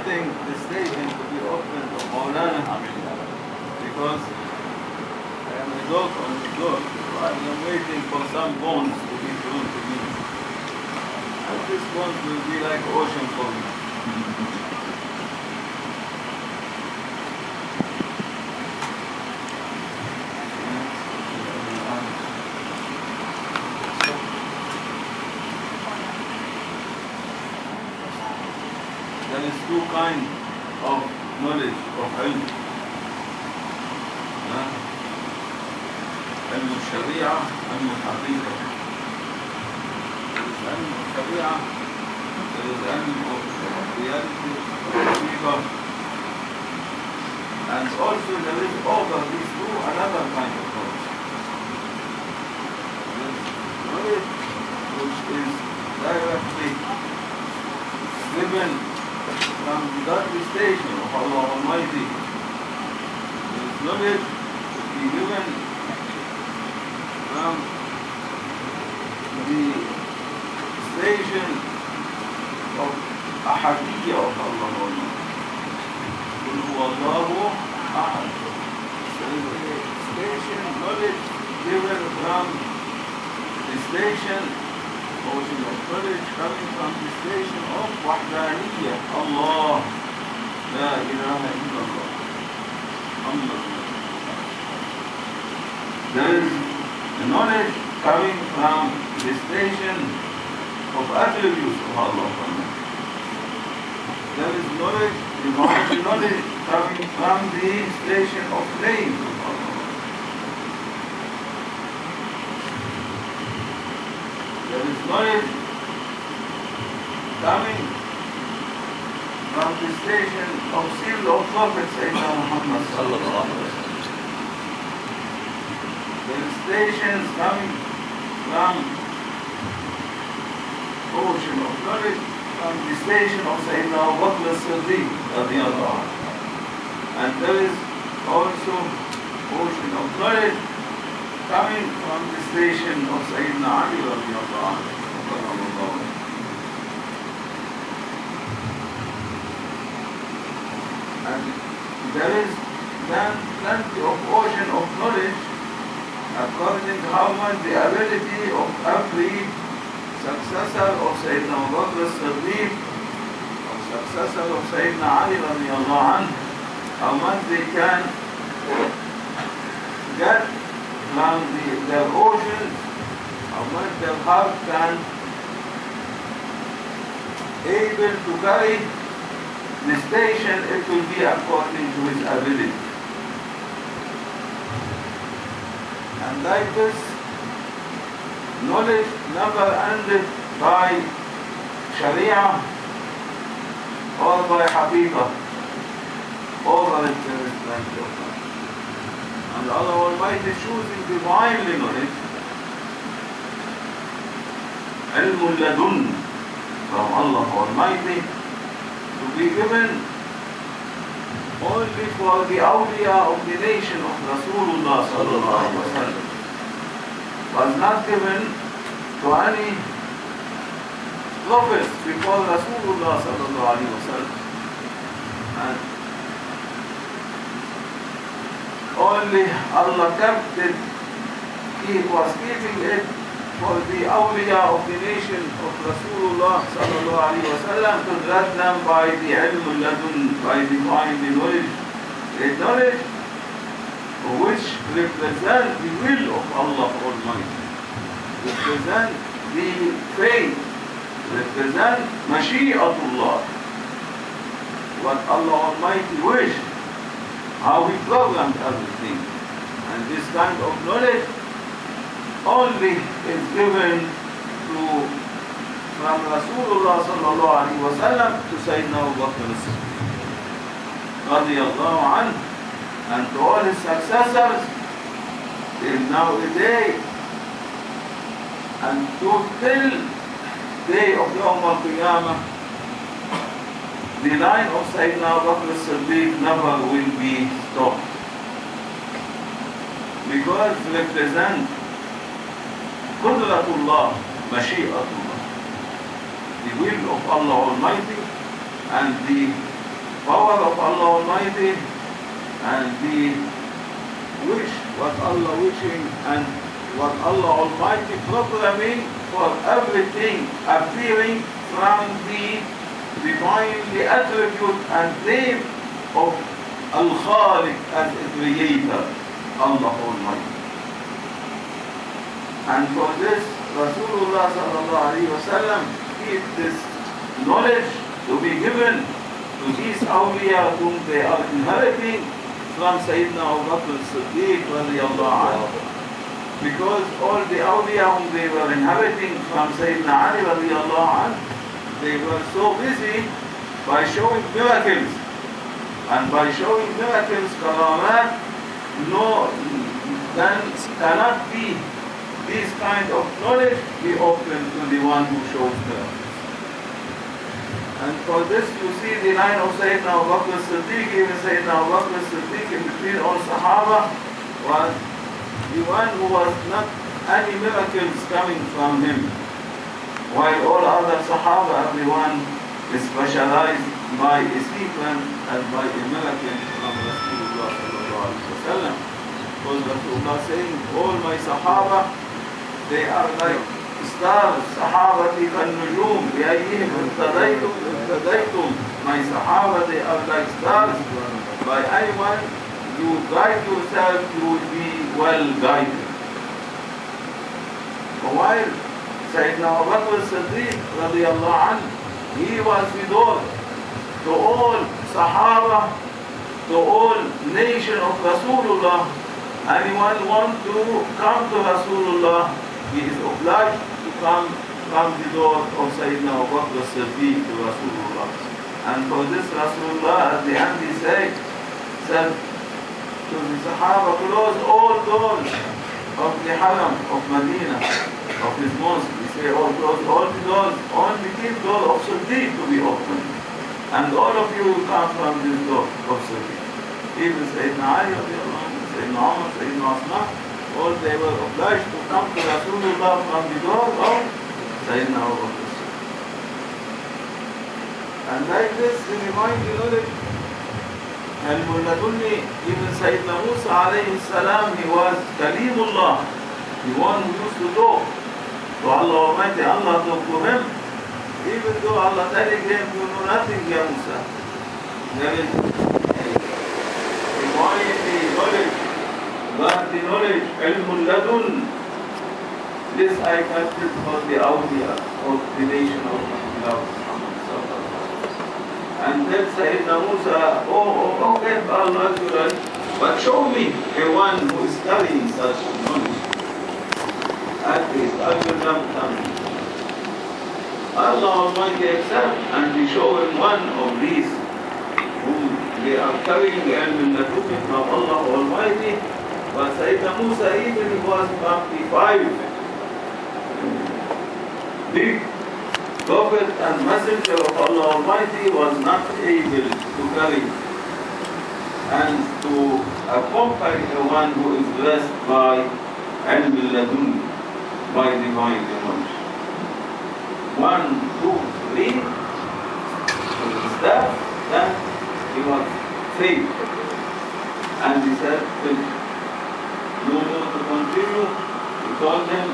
waiting the station to be opened of Mawlana because I am a dog on the door, so I am waiting for some bones to be thrown to me. And this bones will be like ocean for me. There is two kinds of knowledge of ilm. علم الشريعة علم الحقيقة. There is علم الشريعة, there is علم of reality, حقيقة. And also there is over these two another kind of knowledge. There is knowledge which is directly given from the godly station of Allah Almighty. There is knowledge to be given from the station of Ahadiyya of Allah Almighty. Qul huwa Allahu Ahad. There is a station knowledge given from the station ocean of knowledge coming from the station of Wahdaniyya, Allah, La ilaha illallah. There is the knowledge coming from the station of attributes of Allah. There is knowledge, divine knowledge coming from the station of names of Allah. There is knowledge coming from the station of seal of Prophet Sayyidina Muhammad sallallahu alaihi wasallam. There is stations coming from ocean of knowledge from the station of Sayyidina Abu Bakr as-Siddiq radiyallahu anhu. And there is also ocean of knowledge coming from the station of Sayyidina Ali radiyallahu anhu. And there is then plenty of ocean of knowledge according to how much the ability of every successor of Sayyidina Abu Bakr as-Siddiq, or successor of Sayyidina Ali radiyallahu anhu, how much they can get from their oceans, how much their heart can able to carry the station, it will be according to his ability. And like this, knowledge never ended by Sharia or by Haqiqah. Over it there is plenty of time. And Allah Almighty choosing divinely knowledge, ilmul ladun, from Allah Almighty, to be given only for the awliya of the nation of Rasulullah sallallahu alaihi wasallam. Was not given to any prophet before Rasulullah sallallahu alaihi wasallam. And only Allah kept it, He was keeping it for the awliya of the nation of Rasulullah sallallahu alaihi wasallam to grant them by the ilm ladun, by divine knowledge, a knowledge which represent the will of Allah Almighty, represent the faith, represent Mashi'atullah, what Allah Almighty wished, how He programmed everything. And this kind of knowledge only is given to from Rasulullah sallallahu alaihi wasallam to Sayyidina Abu Bakr as-Siddiq radiyallahu anhu, and to all his successors till nowadays, and to till day of Yawm al-Qiyamah, the line of Sayyidina Abu Bakr as-Siddiq never will be stopped, because represent Qudratullah, Mashi'atullah, the will of Allah Almighty, and the power of Allah Almighty and the wish, what Allah wishing and what Allah Almighty programming for everything appearing from the divinely attribute and name of Al-Khaliq as a creator, Allah Almighty. And for this, Rasulullah sallallahu alayhi wa sallam keep this knowledge to be given to these awliya whom they are inheriting from Sayyidina Abu Bakr as-Siddiq radiyallahu anhu. Because all the awliya whom they were inheriting from Sayyidina Ali radiyallahu anhu, they were so busy by showing miracles. And by showing miracles, karamat, no, then cannot be this kind of knowledge be open to the one who shows miracles. And for this you see the line of Sayyidina Abu Bakr as-Siddiq, even Sayyidina Abu Bakr as-Siddiq in between all Sahaba was the one who was not any miracles coming from him. While all other Sahaba, everyone is specialized by a sequence and by a miracle from Rasulullah sallallahu alaihi wasallam. Because Rasulullah saying, all my Sahaba, they are like stars, Sahabati kan-nujum, بِأَيِّهِمْ اهْتَدَيْتُمْ. My Sahaba, they are like stars. By anyone you guide yourself, you will be well guided. While Sayyidina Abu Bakr as-Siddiq radiyallahu anhu, he was the door to all Sahaba, to all nation of Rasulullah. Anyone want to come to Rasulullah, he is obliged to come from the door of Sayyidina Abu Bakr as-Siddiq to Rasulullah. And for this Rasulullah at the end he said to the Sahaba, close all doors of the Haram of Medina, of his mosque. He said, close all the doors, only keep door of Siddiq to be open. And all of you will come from this door of Siddiq. Even Sayyidina Ali, Sayyidina Umar, Sayyidina Osman, all they were obliged to come to Rasulullah from the door of Sayyidina Abu Bakr. And like this, in the mind, you know that Al-Mulladunni, even Sayyidina Musa alayhi salam, he was Kalimullah, the one who used to talk to Allah Almighty. Allah talked to him, even though Allah telling him, you know nothing, Ya Musa. There is a mighty knowledge, but the knowledge, Al-Mulladun, this I kept it for the awliya of the nation of Muhammad. And then Sayyidina Musa, okay, Allah is right, but show me a one who is carrying such knowledge. At least I will not come. Allah Almighty accept, and He show him one of these whom they are carrying ilm al-laduni from Allah Almighty. But Sayyidina Musa, even he was 55, big Prophet and Messenger of Allah Almighty, was not able to carry and to accompany the one who is blessed by ilm al-ladun, by divine knowledge. 1, 2, 3 steps, then he was saved. And he said, no more to continue. He told them,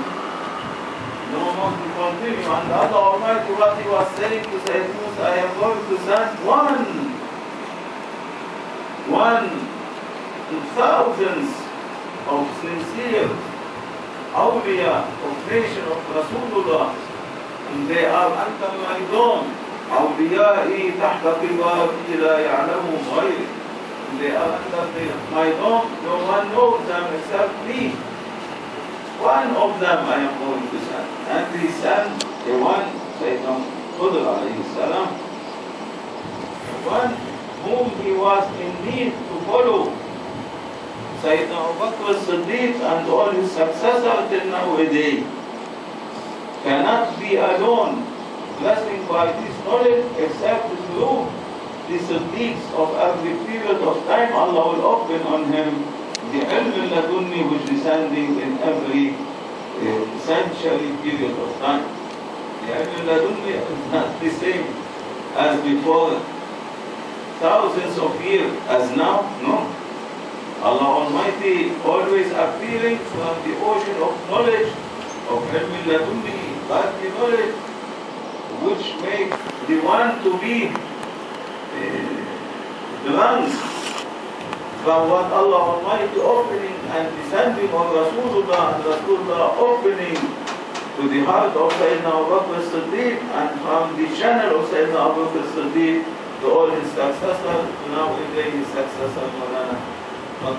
no more to continue. And Allah Almighty, what He was saying to Sayyid Musa, I am going to send one to thousands of sincere awliya of nation of Rasulullah. And they are under my dome. أوليائي تحت قبابي لا يعلمهم غيري. They are under my dome. No one knows them except me. One of them I am going to send. And he sent the one, Sayyidina Khudr alayhi salam, one whom he was in need to follow. Sayyidina Abu Bakr as-Siddiq and all his successors till nowadays cannot be alone, blessing by this knowledge, except through the Siddiqs of every period of time. Allah will open on him the ilm al-ladunni which is descending in every century period of time. The ilm al-ladunni is not the same as before thousands of years as now? No. Allah Almighty always appearing from the ocean of knowledge, of ilm ladunni, godly knowledge, which makes the one to be drunk from what Allah Almighty opening and descending on Rasulullah, and Rasulullah opening to the heart of Sayyidina Abu Bakr as-Siddiq, and from the channel of Sayyidina Abu Bakr as-Siddiq to all his successors, to now today his successor, Mawlana. And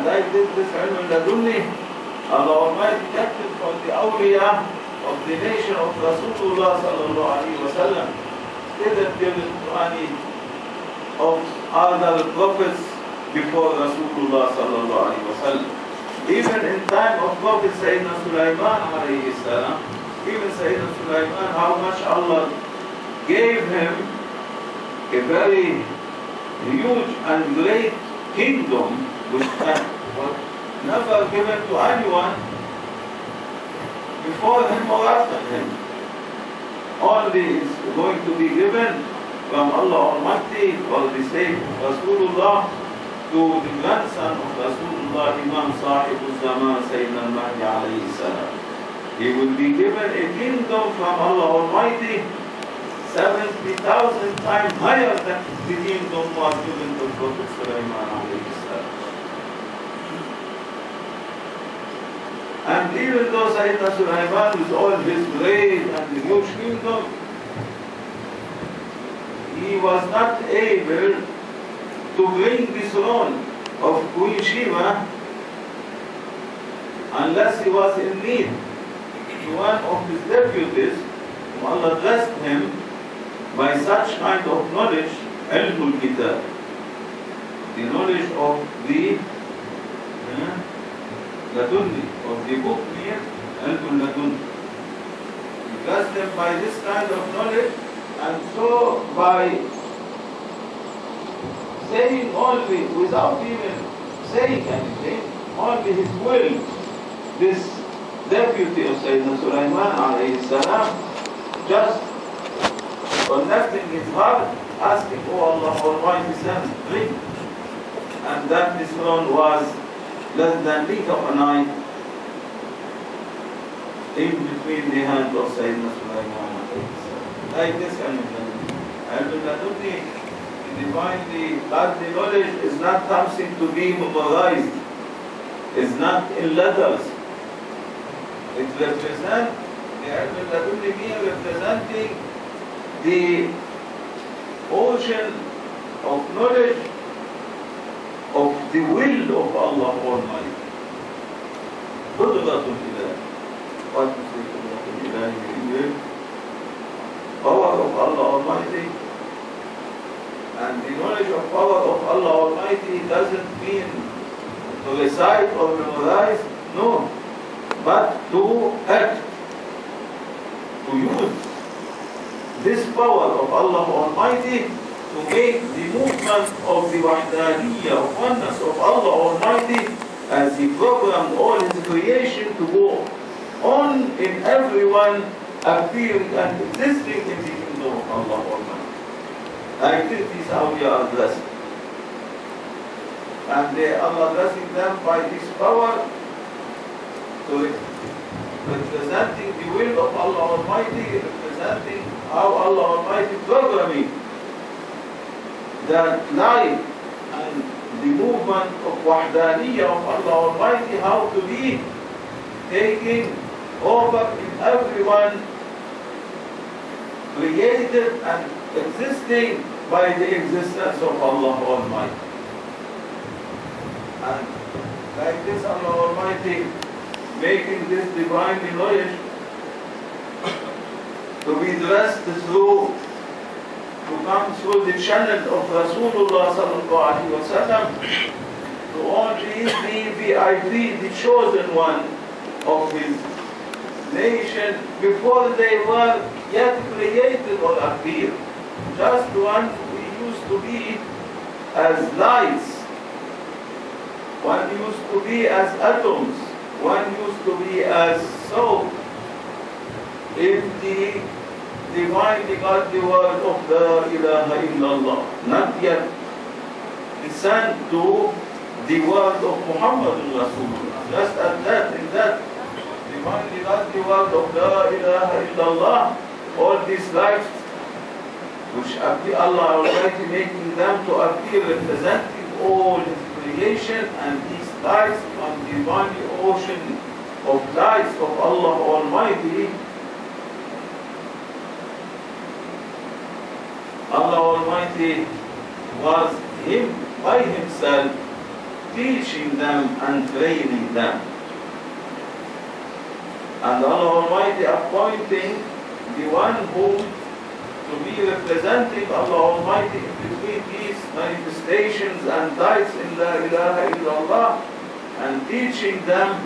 like this ilm ladunni, Allah Almighty kept it from the awliya of the nation of Rasulullah sallallahu alayhi wa sallam. Didn't give it to any of other prophets before Rasulullah sallallahu alayhi wa sallam. Even in time of Prophet Sayyidina Sulaiman alayhi salam, even Sayyidina Sulaiman, how much Allah gave him a very huge and great kingdom which was never given to anyone before him or after him. Only is going to be given from Allah Almighty for the sake of Rasulullah to the grandson of Rasulullah, Imam Sahib al-Zaman, Sayyidina al-Mahdi alayhi salam. He will be given a kingdom from Allah Almighty 70,000 times higher than the kingdom was given to Prophet Sulaiman alayhi salam. And even though Sayyidina Sulaiman with all his great and huge kingdom, he was not able to bring the throne of Queen Sheba unless he was in need. One of his deputies, Allah blessed him by such kind of knowledge, ilmul kitab, the knowledge of the ladunni, of the book here, ilmul ladunni. He blessed him by this kind of knowledge, and so by saying only, without even saying anything, only his will, this deputy of Sayyidina Sulaiman alayhi salam, just connecting his heart, asking, Oh Allah Almighty, send drink. And that this throne was less than blink of an eye in between the hands of Sayyidina Sulaiman alayhi salam. Like this kind of thing. The divine, the godly knowledge is not something to be memorized. It's not in letters. It represents, the ilm ladunni here representing the ocean of knowledge of the will of Allah Almighty. قدرة الإله. What is the قدرة الإله? Power of Allah Almighty. And the knowledge of power of Allah Almighty doesn't mean to recite or memorize, no, but to act, to use this power of Allah Almighty to make the movement of the wahdaniyya, of oneness of Allah Almighty, as He programmed all His creation to go on in everyone appearing and existing in the kingdom of Allah Almighty. Like this is how we are blessed. And Allah blessing them by this power, so representing the will of Allah Almighty, representing how Allah Almighty programming that life and the movement of wahdaniyya of Allah Almighty, how to be taking over in everyone, created and existing by the existence of Allah Almighty. And like this, Allah Almighty making this divine knowledge to be dressed through, to come through the channel of Rasulullah sallallahu alaihi wasallam, to only the VIP, the chosen one of his nation, before they were yet created or appeared. Just one we used to be as lights, one used to be as atoms, one used to be as soap. If the divinely got the word of La ilaha illallah, not yet descend to the word of Muhammad Rasulullah. Just at that, in that divinely got the word of La ilaha illallah, all these lives which appear, Allah Almighty making them to appear representing all His creation, and these lights on the divinely ocean of lights of Allah Almighty. Allah Almighty was Him by Himself teaching them and training them. And Allah Almighty appointing the one who to be representing Allah Almighty in between these manifestations and lights in La ilaha illallah, and teaching them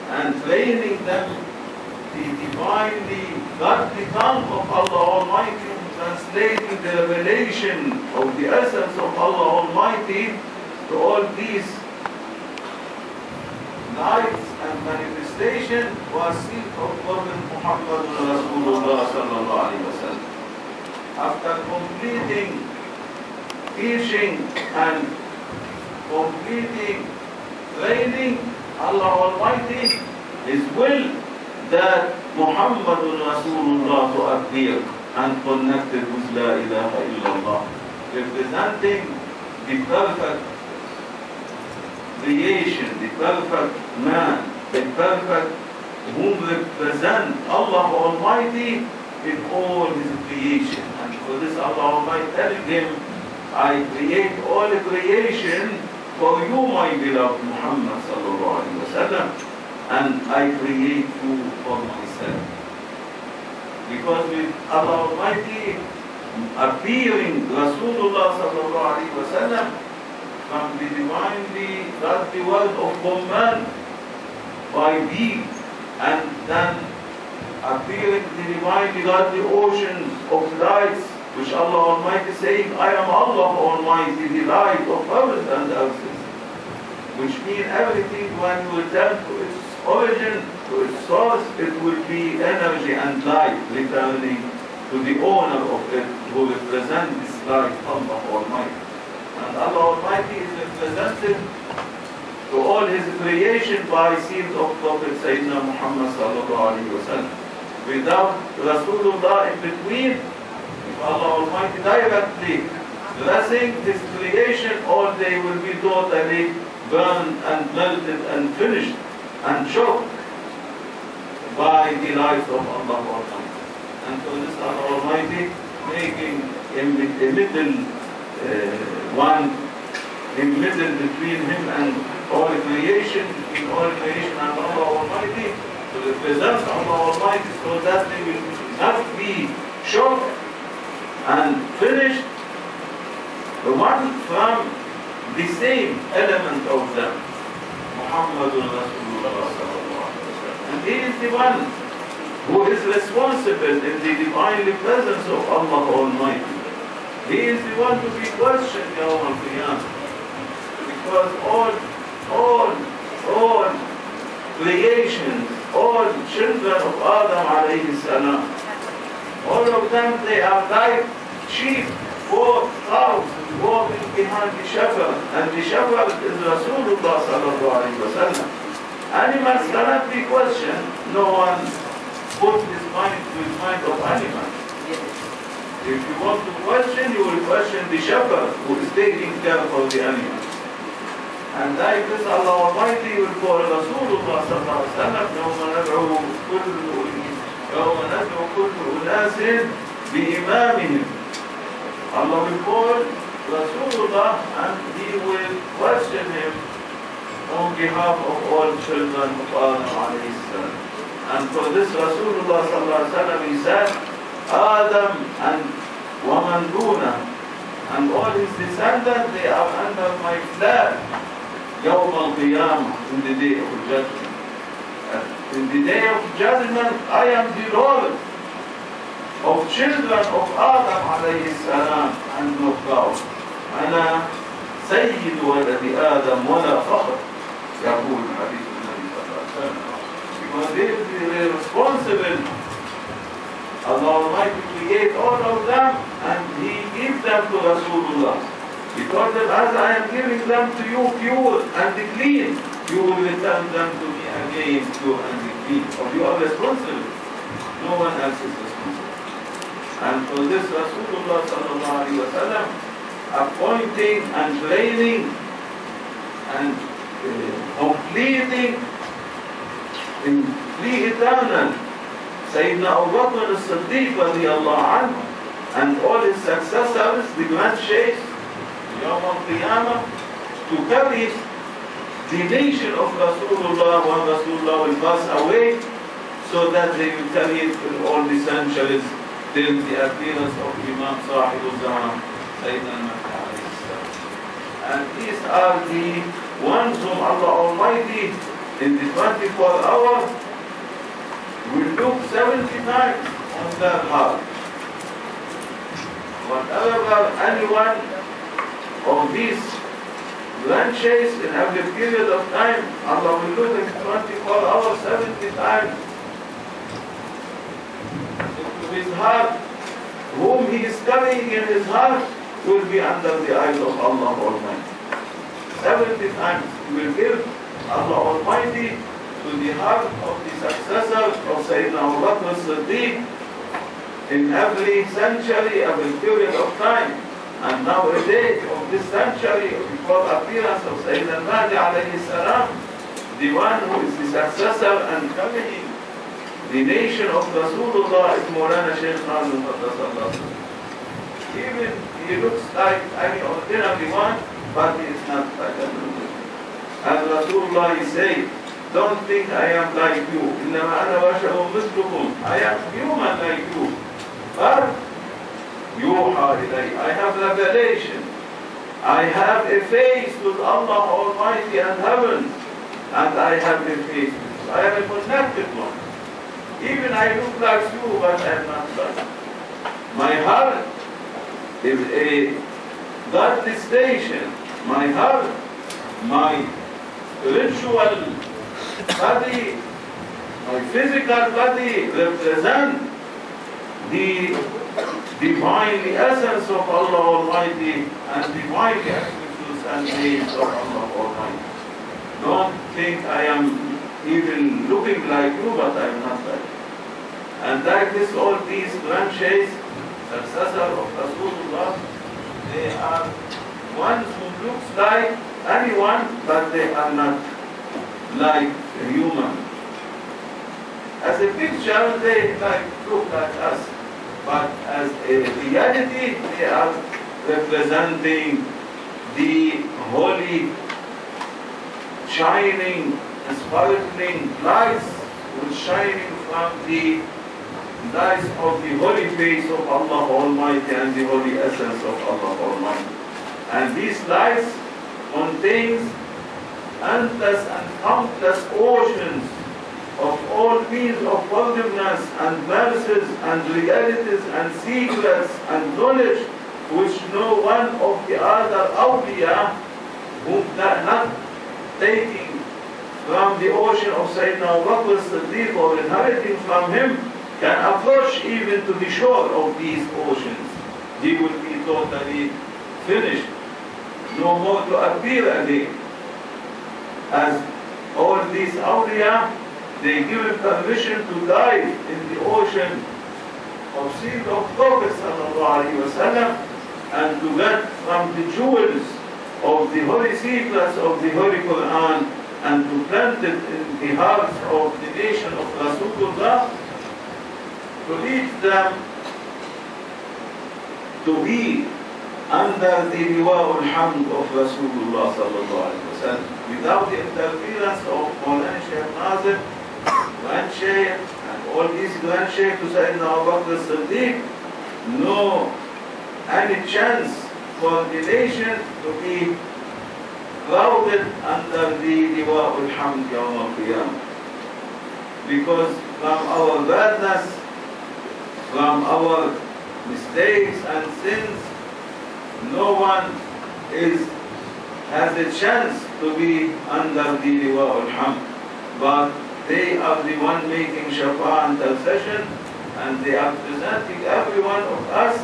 and training them the divinely godly tongue of Allah Almighty, translating the revelation of the essence of Allah Almighty to all these lights and manifestation was seen of Prophet Muhammad Rasulullah sallallahu alaihi wasallam. After completing teaching and completing training, Allah Almighty is will that Muhammad Rasulullah to appear and connected with La ilaha illallah, representing the perfect creation, the perfect man, the perfect whom represent Allah Almighty in all His creation. And for this Allah Almighty telling him, I create all creation for you, my beloved Muhammad sallallahu alaihi wasallam, and I create you for myself. Because with Allah Almighty appearing Rasulullah sallallahu alaihi wasallam from the divinely godly word of command by thee, and then appearing the divinely godly oceans of lights, which Allah Almighty saying, I am Allah Almighty, the light of heavens and earth. Which means everything when you return to its origin, to its source, it will be energy and light returning to the owner of it, who represents this light, Allah Almighty. And Allah Almighty is represented to all His creation by seeds of Prophet Sayyidina Muhammad sallallahu alaihi wasallam. Without Rasulullah in between, if Allah Almighty directly blessing His creation, all they will be totally burned and melted and finished and choked by the light of Allah Almighty. And for this Allah Almighty making a middle one, in middle between Him and all creation, between all creation and Allah Almighty, to represent Allah Almighty, so that they will not be choked and finished, the one from the same element of them, Muhammadun Rasulullah sallallahu alaihi wasallam. And He is the one who is responsible in the divinely presence of Allah Almighty. He is the one to be questioned Yawm al-Qiyamah. Because all creations, all children of Adam alayhi salam, all of them, they are like sheep, goat, cows, walking behind the shepherd, and the shepherd is Rasulullah sallallahu alayhi wa sallam. Animals cannot be questioned. No one puts his mind to his mind of animals. If you want to question, you will question the shepherd who is taking care of the animals. And like this, Allah Almighty will call Rasulullah sallallahu alayhi wa sallam, يوم ندعو كل أناس بإمامهم. Allah will call Rasulullah and He will question him on behalf of all children of Adam alayhi salam. And for this Rasulullah sallallahu alayhi wa sallam, he said, Adam and Waman Duna and all his descendants, they are under my flag Yawm al-Qiyamah, in the day of judgment. In the day of judgment, I am the Lord of children of Adam alayhi salam and of God. أنا سيد ولد آدم ولا فخر, يقول حديث النبي صلى الله عليه وسلم. Because they are responsible, Allah Almighty, ate all of them and he gave them to Rasulullah. He told them, as I am giving them to you pure and clean, you will return them to me again pure and clean. Or you are responsible. No one else is responsible. And for this Rasulullah sallallahu alaihi wasallam appointing and training and completing in eternal Sayyidina Abu Bakr as-Siddiq radiyallahu anhu and all his successors, the grand sheikhs, Yawm al-Qiyamah, to carry the nation of Rasulullah when Rasulullah will pass away, so that they will carry it in all the centuries till the appearance of Imam Sahib al-Zaman, Sayyidina al-Mahdi. And these are the ones whom Allah Almighty in the 24 hours will look 70 times on their heart. Whatever anyone of these grand sheikhs in every period of time, Allah will look in 24 hours 70 times into his heart. Whom he is carrying in his heart will be under the eyes of Allah Almighty. 70 times he will give Allah Almighty to the heart of the successor of Sayyidina Abu Bakr as-Siddiq in every century, every period of time. And nowadays, of this century, before appearance of Sayyidina al-Mahdi alayhi salam, the one who is the successor and carrying the nation of Rasulullah is Mawlana Shaykh Adnan Kabbani. Even he looks like any ordinary one, but he is not like that. And Rasulullah is saying, don't think I am like you. إِنَّمَا أَنَا بَشَرٌ مِثْلُكُمْ. I am human like you. But يُوحَى إِلَيَّ. I have revelation. I have a face with Allah Almighty and heaven. And I have a face with you. I am a connected one. Even I look like you, but I am not like you. My heart is a godly station. My heart, my spiritual body, my physical body represent the divine essence of Allah Almighty and divine attributes and names of Allah Almighty. Don't think I am even looking like you, but I am not like you. And like this, all these grand sheikhs, successor of Rasulullah, they are ones who looks like anyone, but they are not like a human. As a picture, they look like us, but as a reality, they are representing the holy, shining, sparkling lights, which shining from the lights of the holy face of Allah Almighty and the holy essence of Allah Almighty. And these lights contains endless and countless oceans of all means of forgiveness and mercies and realities and secrets and knowledge which no one of the other awliya whom not taking from the ocean of Sayyidina Abu Bakr as-Siddiq or inheriting from him can approach even to the shore of these oceans. He will be totally finished, no more to appear again. As all these awliya, they give him permission to dive in the ocean of seed of Prophet ﷺ and to get from the jewels of the holy secrets of the Holy Quran and to plant it in the hearts of the nation of Rasulullah, to lead them to be under the liwa al-hamd of Rasulullah sallallahu alaihi wasallam, without the interference of Mawlana Shaykh Nazim, Grand Shaykh, and all these Grand Shaykh to Sayyidina Abu Bakr as-Siddiq, no any chance for the nation to be crowded under the liwa al-hamd yawm al-qiyamah. Because from our badness, from our mistakes and sins, no one has a chance to be under the liwa al-hamd. But they are the one making shafa and intercession and they are presenting every one of us,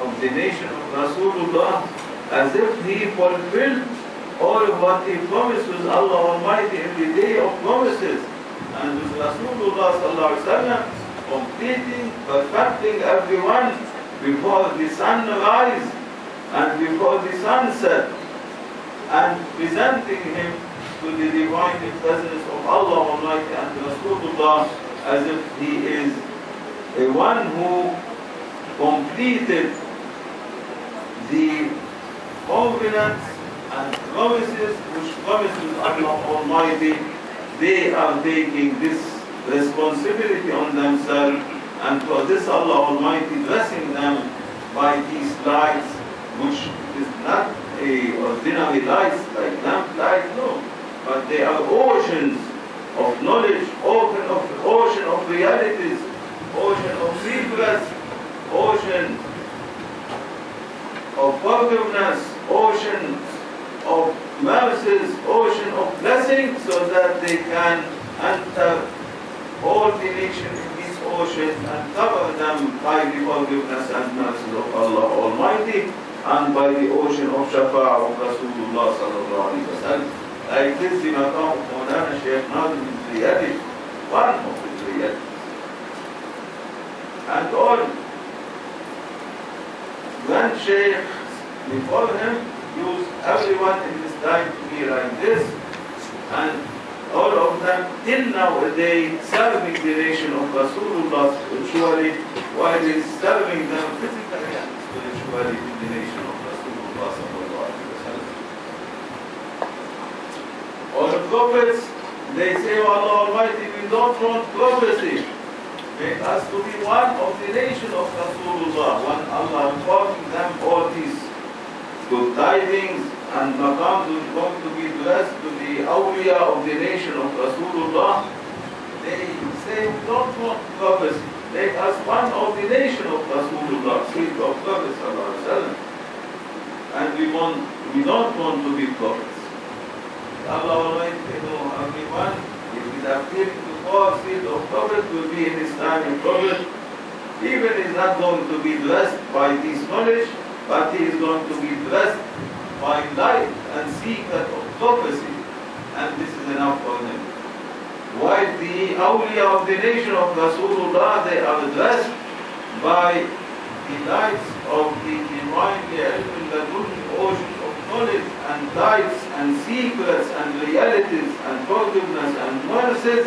of the nation of Rasulullah, as if he fulfilled all of what he promised with Allah Almighty in the day of promises, and with Rasulullah sallallahu alaihi wasallam completing, perfecting everyone before the sun rise and before the sun set, and presenting him to the divine presence of Allah Almighty and Rasulullah as if he is a one who completed the covenants and promises which promises Allah Almighty. They are taking this responsibility on themselves, and for this Allah Almighty blessing them by these lights, which is not a ordinary lights like lamp light, no, but they are oceans of knowledge, ocean of realities, ocean of secrets, ocean of forgiveness, ocean of mercies, ocean of blessings, so that they can enter all the nations in these oceans and cover them by the forgiveness and mercies of Allah Almighty, and by the ocean of Shafa'ah of Rasulullah sallallahu alaihi wasallam. Like this, the Makkam of Mawlana Shaykh Adnan is reality, one of his realities. And all when Shaykh before him used everyone in his time to be like this, and all of them till nowadays serving the nation of Rasulullah spiritually, while he is serving them physically and spiritually in the nation of Rasulullah sallallahu alaihi wasallam. All the prophets, they say, oh Allah Almighty, we don't want prophecy. Make us to be one of the nation of Rasulullah, when Allah informing them all these good tidings, and Makkam is going to be blessed to the awliya of the nation of Rasulullah. They say, we don't want prophecy. Make us one of the nation of Rasulullah, seed of Prophet sallallahu alaihi wasallam. And we don't want to be prophets. Allah Almighty know everyone, if it appearing to fall, seed of Prophet will be in his time in Prophet. Even is not going to be blessed by this knowledge, but he is going to be blessed by light and secret of prophecy, and this is enough for him. While the awliya of the nation of Rasulullah, they are blessed by the lights of the divinely ocean of knowledge and lights and secrets and realities and forgiveness and mercies,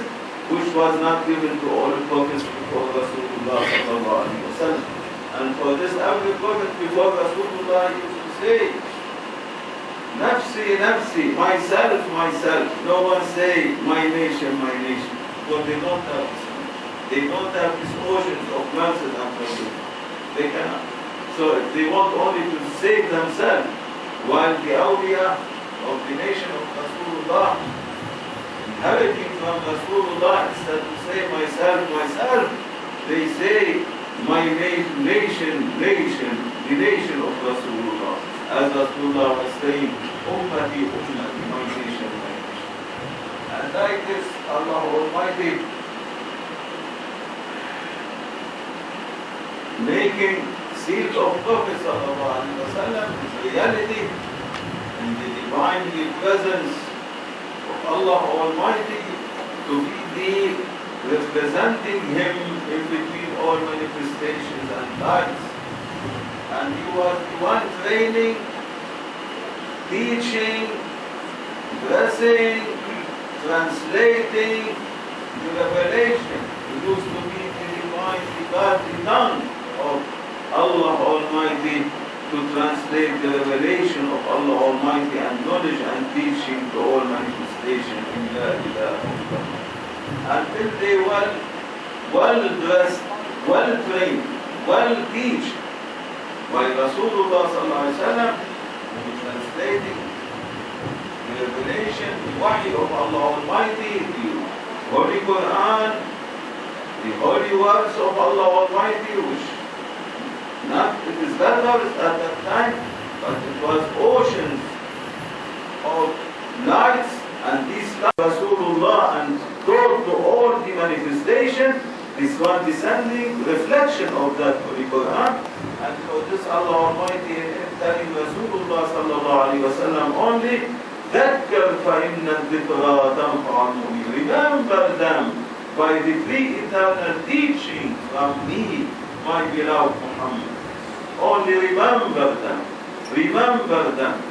which was not given to all the prophets before Rasulullah sallallahu alaihi wasallam. And for this, every prophet before Rasulullah used to say, Nafsi, nafsi, myself, myself. No one say, my nation, because they don't have this. They don't have this ocean of mercy and forgiveness. They cannot. So they want only to save themselves, while the awliya of the nation of Rasulullah, inheriting from Rasulullah, instead to say myself, myself, they say, my nation, the nation of Rasulullah. As Rasulullah was saying, Ummati, Ummati, my nation, my nation. And like this, Allah Almighty making seal of Prophet sallallahu alaihi wasallam is reality in the divinely presence of Allah Almighty, to be the representing him in between all manifestations and lights. And he was the one training, teaching, blessing, translating the revelation. He used to be the divine, the tongue of Allah Almighty, to translate the revelation of Allah Almighty and knowledge and teaching to all manifestation in La ilaha illallah. Until they were well dressed, well trained, well taught by Rasulullah sallallahu alaihi wasallam, who is translating the revelation, the wahy of Allah Almighty, the Holy Quran, the holy words of Allah Almighty, which not it is letters at that time, but it was oceans of lights, and these Rasulullah and taught to all the manifestation this one descending, reflection of that Holy Quran. And for this Allah Almighty telling Rasulullah sallallahu alayhi wa sallam only, ذَكَّرْ فَإِنَّ الذِّكْرَى تَنْفَعُ الْمُؤْمِنِينَ. Remember them by the pre-eternal teaching from me, my beloved Muhammad. Only remember them. Remember them.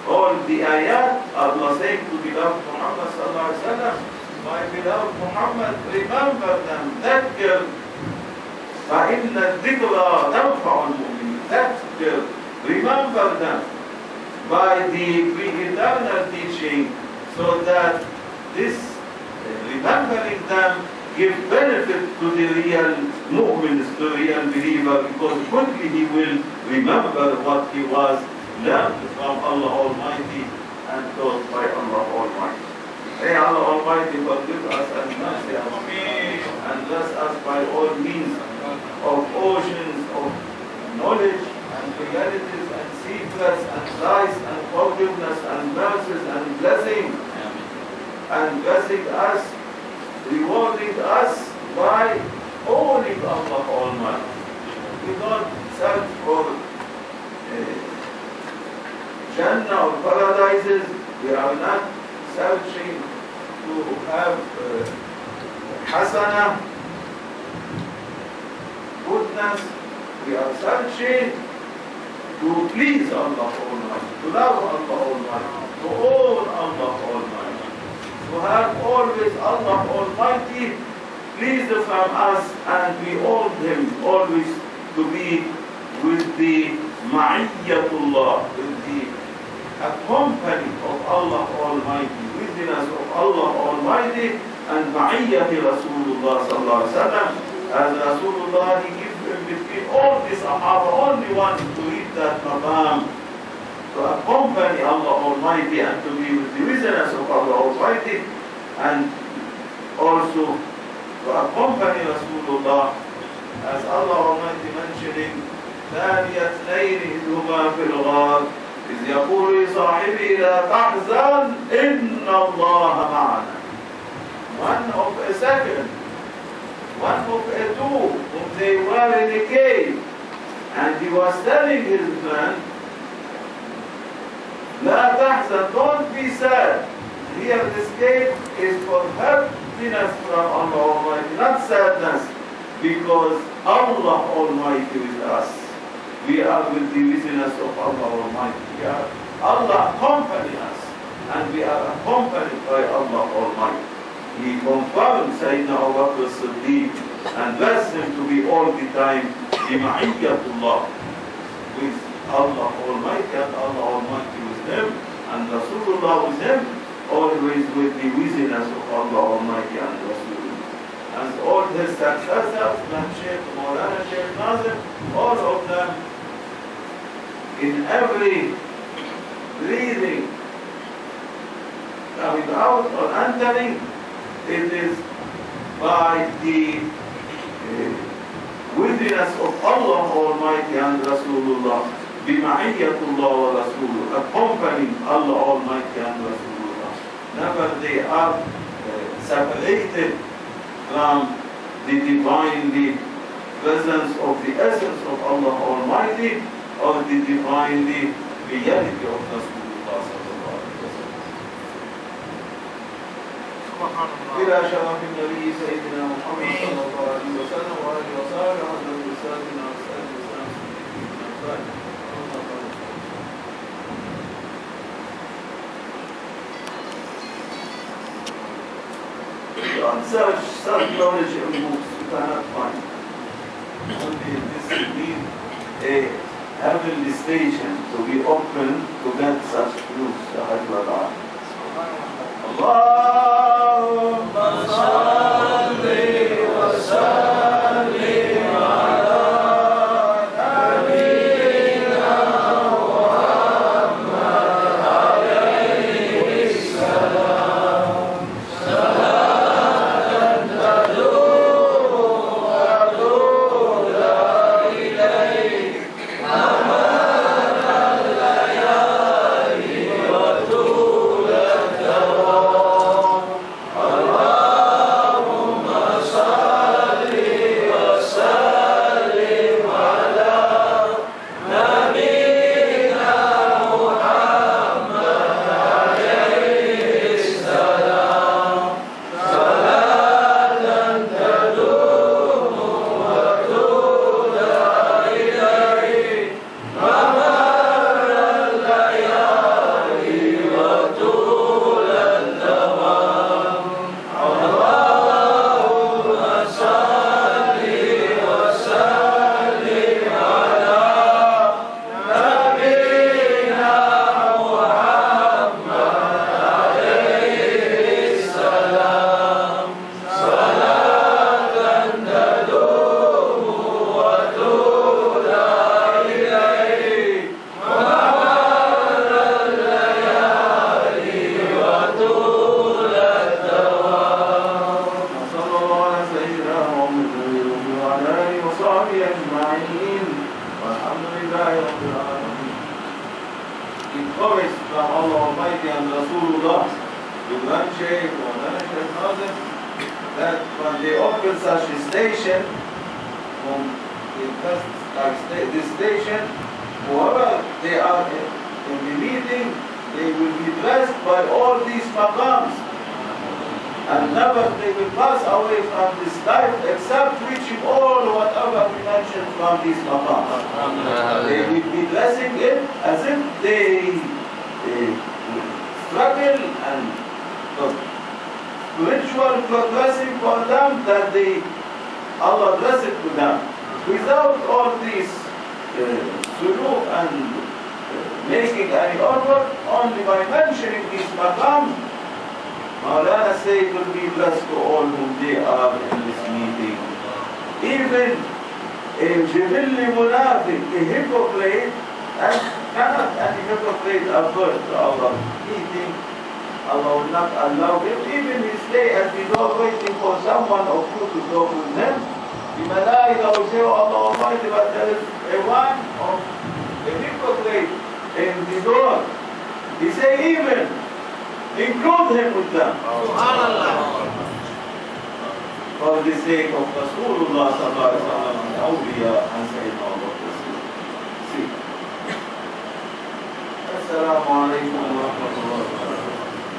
All the ayat, Allah saying to beloved Muhammad sallallahu alayhi wa sallam, my beloved Muhammad, remember them. ذَكَّرْ فَإِنَّ الذِّكْرَى تَنْفَعُ الْمُؤْمِنِينَ. ذَكَّرْ, remember them by the pre-eternal teaching, so that this remembering them give benefit to the real mu'min, to the real believer, because quickly he will remember what he was learned from Allah Almighty and taught by Allah Almighty. May Allah Almighty forgive us and mercy us and bless us by all means of oceans of knowledge and realities and secrets and lies and forgiveness and mercies and blessing, and blessing us, rewarding us by owning Allah Almighty. We don't search for Jannah or paradises. We are not searching to have Hasana, goodness. We are searching to please Allah Almighty, to love Allah Almighty, to own Allah Almighty, to have always Allah Almighty pleased from us, and we own Him always to be with the Ma'iyyatullah, with the company of Allah Almighty, witness of Allah Almighty, and Ma'iyyati Rasulullah sallallahu alaihi wasallam. As Rasulullah, he gives in between all the Sahaba, only one to reach that maqam, to accompany Allah Almighty and to be with the witness of Allah Almighty, and also to accompany Rasulullah, as Allah Almighty mentioning, ثاني اثنين إذ هما في الغار إذ يقول لصاحبه لا تحزن إن الله معنا. One of a second, one of a two, whom they were in a cave, and he was telling his friend, لا تحزن, don't be sad. Here this cave is for happiness from Allah Almighty, not sadness, because Allah Almighty with us. We are with the witness of Allah Almighty. Allah accompany us, and we are accompanied by Allah Almighty. He confirmed Sayyidina Abu Bakr as-Siddiq and blessed him to be all the time Ma'iyyatullah, with Allah Almighty, and Allah Almighty with him, and Rasulullah with him, always with the witness of Allah Almighty and Rasulullah. And all his successors, Shaykh Mawlana, Shaykh Nazim, all of them, in every breathing, coming out or entering, it is by the witness of Allah Almighty and Rasulullah, bima'iyatullah wa Rasulullah, accompanying Allah Almighty and Rasulullah. Never they are separated from the divinely presence of the essence of Allah Almighty, or the divinely reality of Rasulullah sallallahu alaihi wasallam. إلى شرف النبي سيدنا محمد صلى الله عليه وسلم وآله وصحبه وسلم بسادنا وسلم بسلام. Don't search knowledge in books, you cannot find. Only this need a heavenly station to be open to get such proofs. Allahumma salli wa sallim ala nabiyyina Muhammad alayhi salam. Salatan tadum wa tula ilayk. promise from Allah Almighty and Rasulullah to Grand Shaykh or Mawlana Shaykh Nazim that when they open such a station, this station, whoever they are in the meeting, they will be blessed by all these maqams. And never they will pass away from this life except reaching all whatever we mentioned from these maqams. They will be blessing it as if they struggle and spiritual progressing for them that Allah bless it to them. Without all these suluk and making any order, only by mentioning these maqams, Mawlana said will be blessed to all whom they are in this meeting. Even a jibilli munafiq, a hypocrite, and cannot any hypocrite avert to our meeting. Allah will not allow him, even he stay at the door waiting for someone of you to talk with him. The Malaika will say, oh Allah Almighty, but there is a one of a hypocrite in the door. He say even, include him with them. For the sake of Rasulullah sallallahu alaihi wasallam and awliya and Sayyidina Abu Bakr. See. Assalamu alaikum wa rahmatullahi wa barakatuh.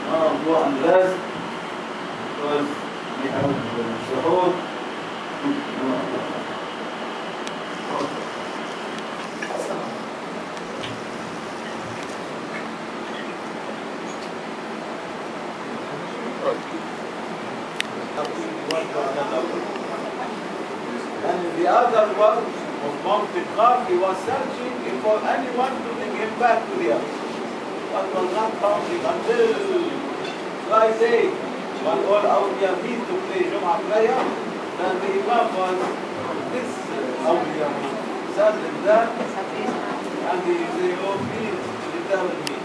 Now go and rest because we have suhoor. And the other one of Mount Qaf, he was searching for anyone to bring him back to the earth. But was not found until Friday, when all awliya meet to play Jum'ah prayer, then the Imam was this awliya said that, and they say, oh please, determine me.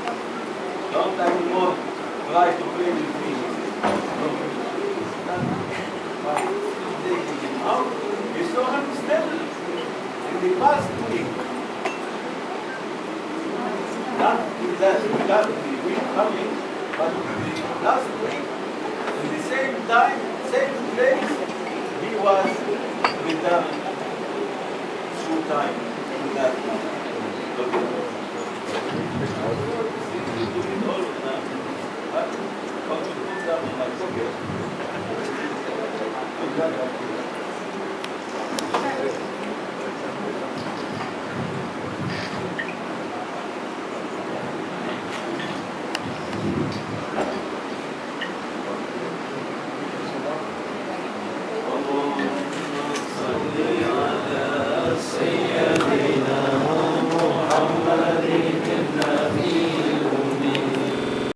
Don't anymore try to play with me. Taking him out, we saw him still in the past week. Not the week coming, but the last week, in the same time, same place, he was returned through time to that.